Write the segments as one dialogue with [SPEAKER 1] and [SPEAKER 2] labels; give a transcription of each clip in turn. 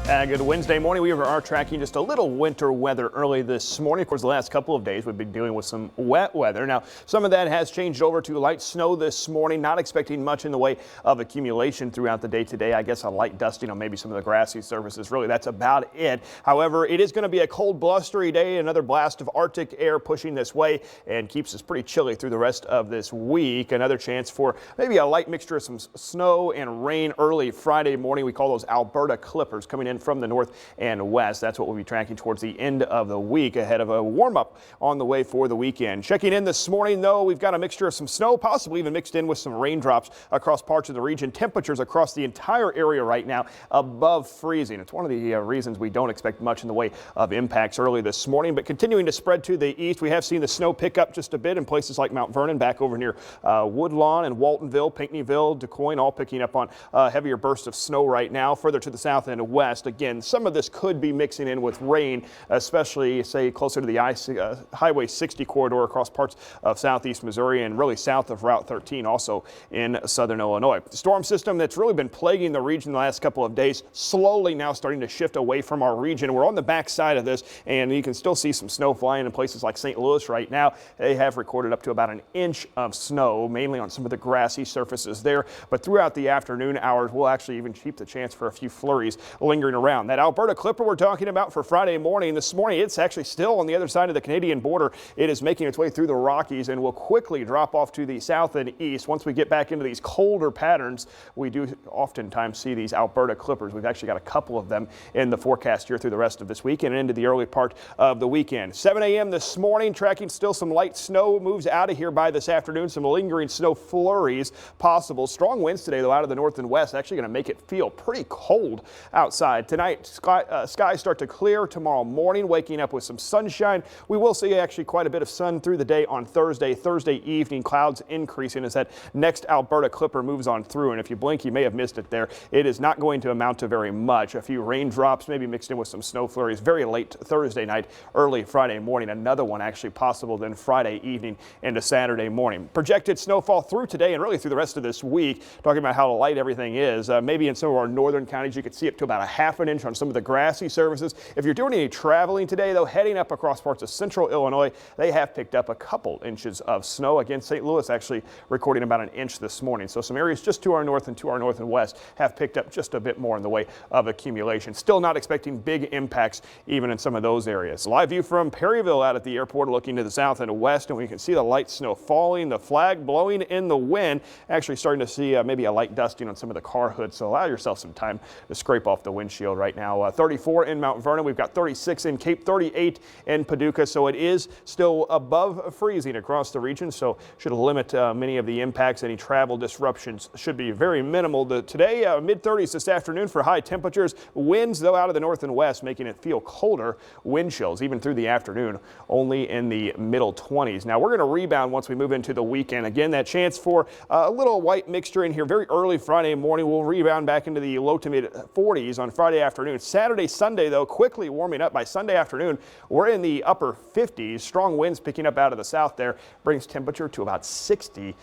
[SPEAKER 1] Good Wednesday morning. We are tracking just a little winter weather early this morning. Of course, the last couple of days we've been dealing with some wet weather. Now, some of that has changed over to light snow this morning. Not expecting much in the way of accumulation throughout the day today. I guess a light dusting on maybe some of the grassy surfaces. Really, that's about it. However, it is going to be a cold, blustery day. Another blast of Arctic air pushing this way and keeps us pretty chilly through the rest of this week. Another chance for maybe a light mixture of some snow and rain early Friday morning. We call those Alberta Clippers coming in from the north and west. That's what we'll be tracking towards the end of the week ahead of a warm up on the way for the weekend. Checking in this morning, though, we've got a mixture of some snow, possibly even mixed in with some raindrops across parts of the region. Temperatures across the entire area right now above freezing. It's one of the reasons we don't expect much in the way of impacts early this morning, but continuing to spread to the east. We have seen the snow pick up just a bit in places like Mount Vernon, back over near Woodlawn and Waltonville, Pinckneyville, DuQuoin, all picking up on heavier bursts of snow right now. Further to the south and west, again, some of this could be mixing in with rain, especially say closer to the Highway 60 corridor across parts of southeast Missouri and really south of Route 13, also in southern Illinois. The storm system that's really been plaguing the region the last couple of days slowly now starting to shift away from our region. We're on the backside of this, and you can still see some snow flying in places like St. Louis right now. They have recorded up to about an inch of snow, mainly on some of the grassy surfaces there. But throughout the afternoon hours, we'll actually even keep the chance for a few flurries lingering around. That Alberta Clipper we're talking about for Friday morning. This morning, it's actually still on the other side of the Canadian border. It is making its way through the Rockies and will quickly drop off to the south and east. Once we get back into these colder patterns, we do oftentimes see these Alberta Clippers. We've actually got a couple of them in the forecast here through the rest of this week and into the early part of the weekend. 7 a.m. this morning, tracking still some light snow moves out of here by this afternoon. Some lingering snow flurries possible. Strong winds today, though, out of the north and west, actually going to make it feel pretty cold outside. Tonight, skies start to clear tomorrow morning, waking up with some sunshine. We will see actually quite a bit of sun through the day on Thursday. Thursday evening, clouds increasing as that next Alberta Clipper moves on through. And if you blink, you may have missed it there. It is not going to amount to very much. A few raindrops, maybe mixed in with some snow flurries very late Thursday night, early Friday morning. Another one actually possible then Friday evening into Saturday morning. Projected snowfall through today and really through the rest of this week. Talking about how light everything is. Maybe in some of our northern counties, you could see up to about a half an inch on some of the grassy surfaces. If you're doing any traveling today, though, heading up across parts of central Illinois, they have picked up a couple inches of snow. Again, St. Louis actually recording about an inch this morning. So some areas just to our north and west have picked up just a bit more in the way of accumulation. Still not expecting big impacts even in some of those areas. Live view from Perryville out at the airport, looking to the south and west, and we can see the light snow falling, the flag blowing in the wind. Actually starting to see maybe a light dusting on some of the car hoods. So allow yourself some time to scrape off the windshield right now. 34 in Mount Vernon. We've got 36 in Cape, 38 in Paducah. So it is still above freezing across the region. So should limit many of the impacts. Any travel disruptions should be very minimal. Today, mid-30s this afternoon for high temperatures. Winds, though, out of the north and west, making it feel colder. Wind chills even through the afternoon, only in the middle 20s. Now we're going to rebound once we move into the weekend. Again, that chance for a little white mixture in here very early Friday morning. We'll rebound back into the low to mid 40s on Friday afternoon. Saturday, Sunday, though, quickly warming up. By Sunday afternoon, we're in the upper 50s. Strong winds picking up out of the south there brings temperature to about 60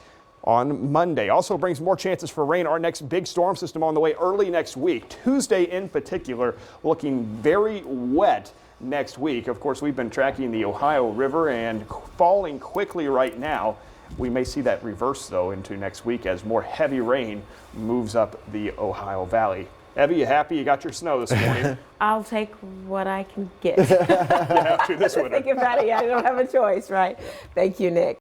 [SPEAKER 1] on Monday. Also brings more chances for rain. Our next big storm system on the way early next week. Tuesday in particular looking very wet next week. Of course, we've been tracking the Ohio River and falling quickly right now. We may see that reverse, though, into next week as more heavy rain moves up the Ohio Valley. Evie, you happy you got your snow this morning?
[SPEAKER 2] I'll take what I can get.
[SPEAKER 1] You have to this winter.
[SPEAKER 2] Think about it. Yeah, I don't have a choice, right? Thank you, Nick.